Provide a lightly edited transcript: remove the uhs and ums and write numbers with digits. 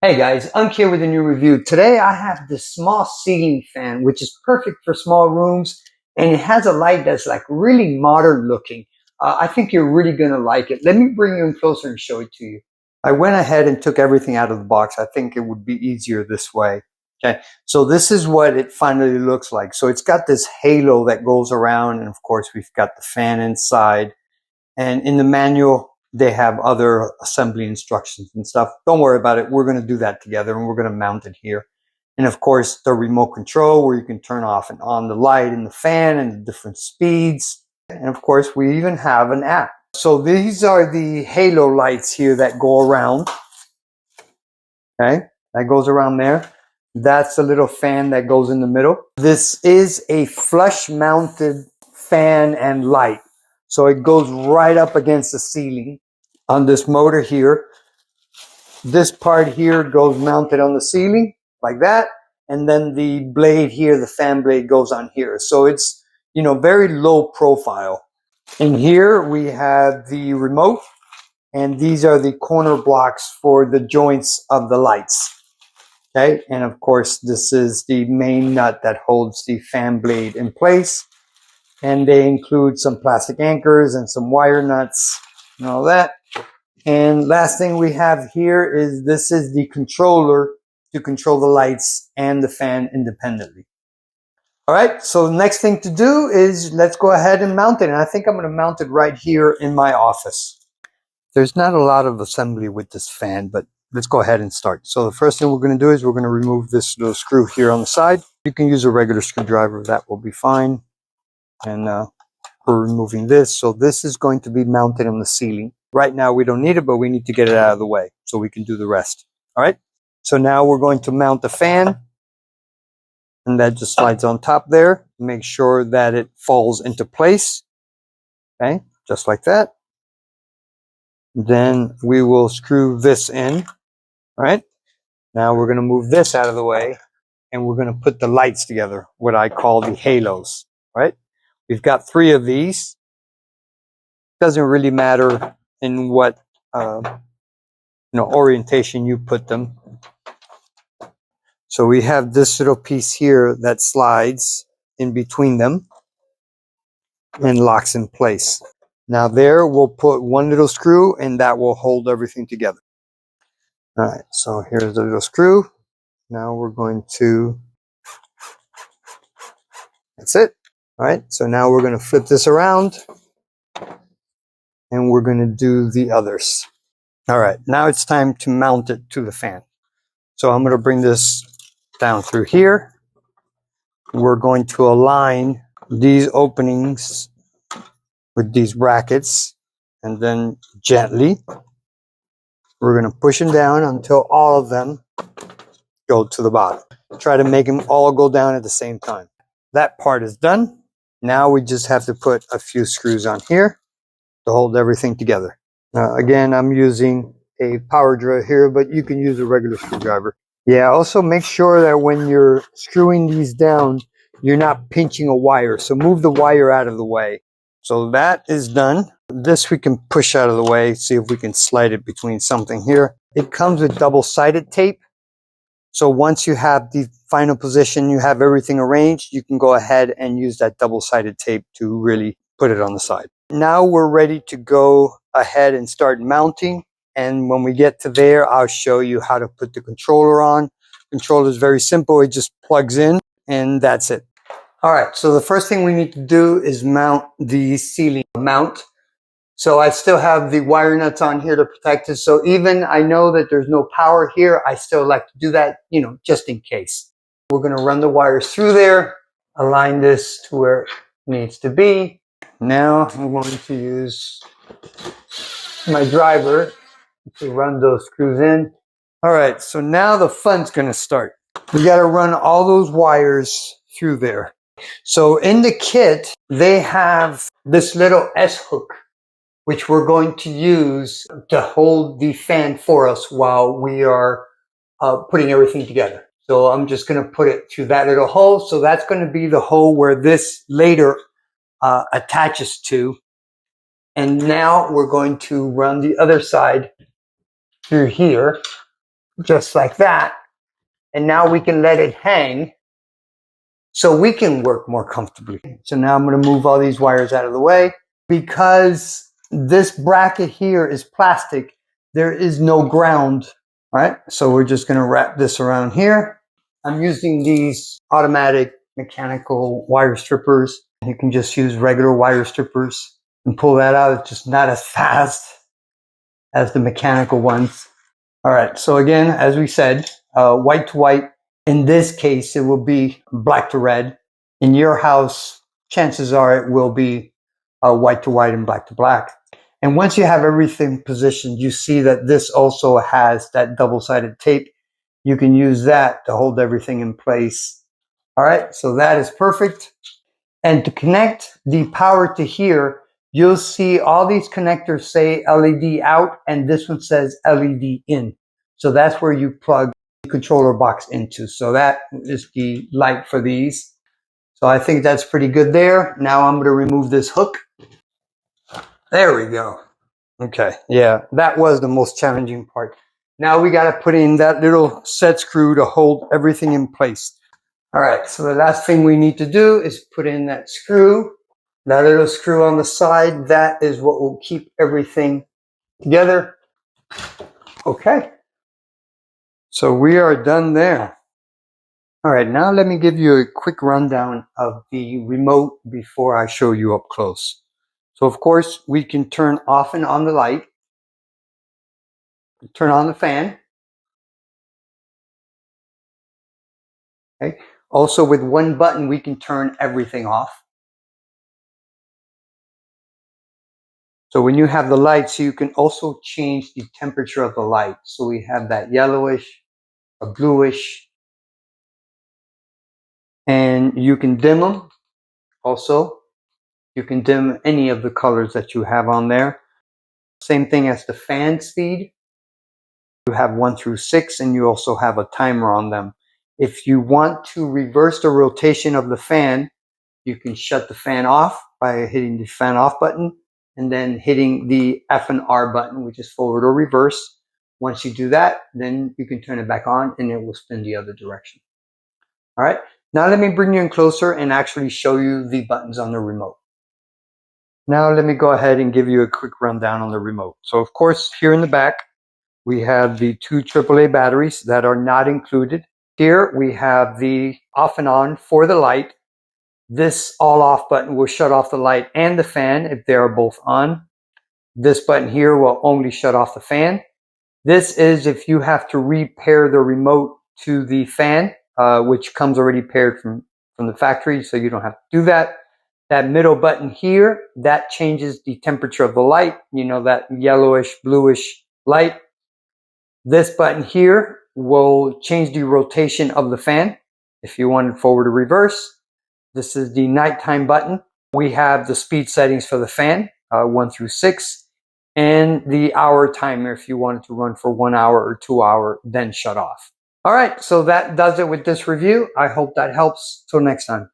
Hey guys, I'm here with a new review. Today I have this small ceiling fan, which is perfect for small rooms, and it has a light that's like really modern looking. I think you're really gonna like it. Let me bring you in closer and show it to you. I went ahead and took everything out of the box. I think it would be easier this way. Okay, so this is what it finally looks like. So it's got this halo that goes around, and of course we've got the fan inside. And in the manual, they have other assembly instructions and stuff. Don't worry about it. We're going to do that together and we're going to mount it here. And of course, the remote control where you can turn off and on the light and the fan and the different speeds. And of course, we even have an app. So these are the halo lights here that go around. Okay, that goes around there. That's the little fan that goes in the middle. This is a flush mounted fan and light. So it goes right up against the ceiling on this motor here. This part here goes mounted on the ceiling like that. And then the blade here, the fan blade goes on here. So it's, very low profile. In here we have the remote, and these are the corner blocks for the joints of the lights. Okay. And of course, this is the main nut that holds the fan blade in place. And they include some plastic anchors and some wire nuts and all that. And last thing we have here is this is the controller to control the lights and the fan independently. All right, so the next thing to do is let's go ahead and mount it. And I think I'm going to mount it right here in my office. There's not a lot of assembly with this fan, but let's go ahead and start. So the first thing we're going to do is we're going to remove this little screw here on the side. You can use a regular screwdriver. That will be fine. And we're removing this. So this is going to be mounted on the ceiling. Right now we don't need it, but we need to get it out of the way so we can do the rest. All right. So now we're going to mount the fan, and that just slides on top there. Make sure that it falls into place. Okay, just like that. Then we will screw this in. All right. Now we're going to move this out of the way, and we're going to put the lights together, what I call the halos. All right. We've got 3 of these. Doesn't really matter in what orientation you put them. So we have this little piece here that slides in between them and locks in place. Now there we'll put one little screw, and that will hold everything together. All right, so here's the little screw. Now we're going to, that's it. All right, so now we're going to flip this around, and we're going to do the others. All right, now it's time to mount it to the fan. So I'm going to bring this down through here. We're going to align these openings with these brackets, and then gently we're going to push them down until all of them go to the bottom. Try to make them all go down at the same time. That part is done. Now we just have to put a few screws on here to hold everything together. Again, I'm using a power drill here, but you can use a regular screwdriver. Yeah, also make sure that when you're screwing these down, you're not pinching a wire. So move the wire out of the way. So that is done. This we can push out of the way, see if we can slide it between something here. It comes with double-sided tape. So once you have the final position, you have everything arranged, you can go ahead and use that double-sided tape to really put it on the side. Now we're ready to go ahead and start mounting. And when we get to there, I'll show you how to put the controller on. Controller is very simple. It just plugs in, and that's it. All right, so the first thing we need to do is mount the ceiling mount. So I still have the wire nuts on here to protect it. So even I know that there's no power here, I still like to do that, just in case. We're going to run the wires through there, align this to where it needs to be. Now I'm going to use my driver to run those screws in. All right, so now the fun's going to start. We got to run all those wires through there. So in the kit, they have this little S-hook, which we're going to use to hold the fan for us while we are putting everything together. So I'm just going to put it through that little hole. So that's going to be the hole where this later attaches to. And now we're going to run the other side through here. just like that. And now we can let it hang so we can work more comfortably. So now I'm going to move all these wires out of the way. Because this bracket here is plastic, there is no ground. All right, so we're just going to wrap this around here. I'm using these automatic mechanical wire strippers. You can just use regular wire strippers and pull that out. It's just not as fast as the mechanical ones. All right, so again, as we said, white to white. In this case, it will be black to red. In your house, chances are it will be white to white and black to black. And once you have everything positioned, you see that this also has that double-sided tape. You can use that to hold everything in place. All right, so that is perfect. And to connect the power to here, you'll see all these connectors say LED out, and this one says LED in. So that's where you plug the controller box into. So that is the light for these. So I think that's pretty good there. Now I'm going to remove this hook. There we go. Okay, yeah, that was the most challenging part. Now we got to put in that little set screw to hold everything in place. All right, so the last thing we need to do is put in that screw. That little screw on the side, that is what will keep everything together. Okay, so we are done there. All right, now let me give you a quick rundown of the remote before I show you up close. So of course, we can turn off and on the light, turn on the fan. Okay. Also, with one button, we can turn everything off. So when you have the lights, you can also change the temperature of the light. So we have that yellowish, a bluish, and you can dim them. Also, you can dim any of the colors that you have on there. Same thing as the fan speed. You have 1 through 6, and you also have a timer on them. If you want to reverse the rotation of the fan, you can shut the fan off by hitting the fan off button and then hitting the F and R button, which is forward or reverse. Once you do that, then you can turn it back on and it will spin the other direction. All right, now let me bring you in closer and actually show you the buttons on the remote. Now let me go ahead and give you a quick rundown on the remote. So of course, here in the back, we have the 2 AAA batteries that are not included. Here we have the off and on for the light. This all off button will shut off the light and the fan if they are both on. This button here will only shut off the fan. This is if you have to repair the remote to the fan, which comes already paired from the factory, so you don't have to do that. That middle button here, that changes the temperature of the light, you know, that yellowish, bluish light. This button here will change the rotation of the fan if you want it forward or reverse. This is the nighttime button. We have the speed settings for the fan, 1 through 6, and the hour timer if you want it to run for 1 hour or 2 hours, then shut off. All right, so that does it with this review. I hope that helps. Till next time.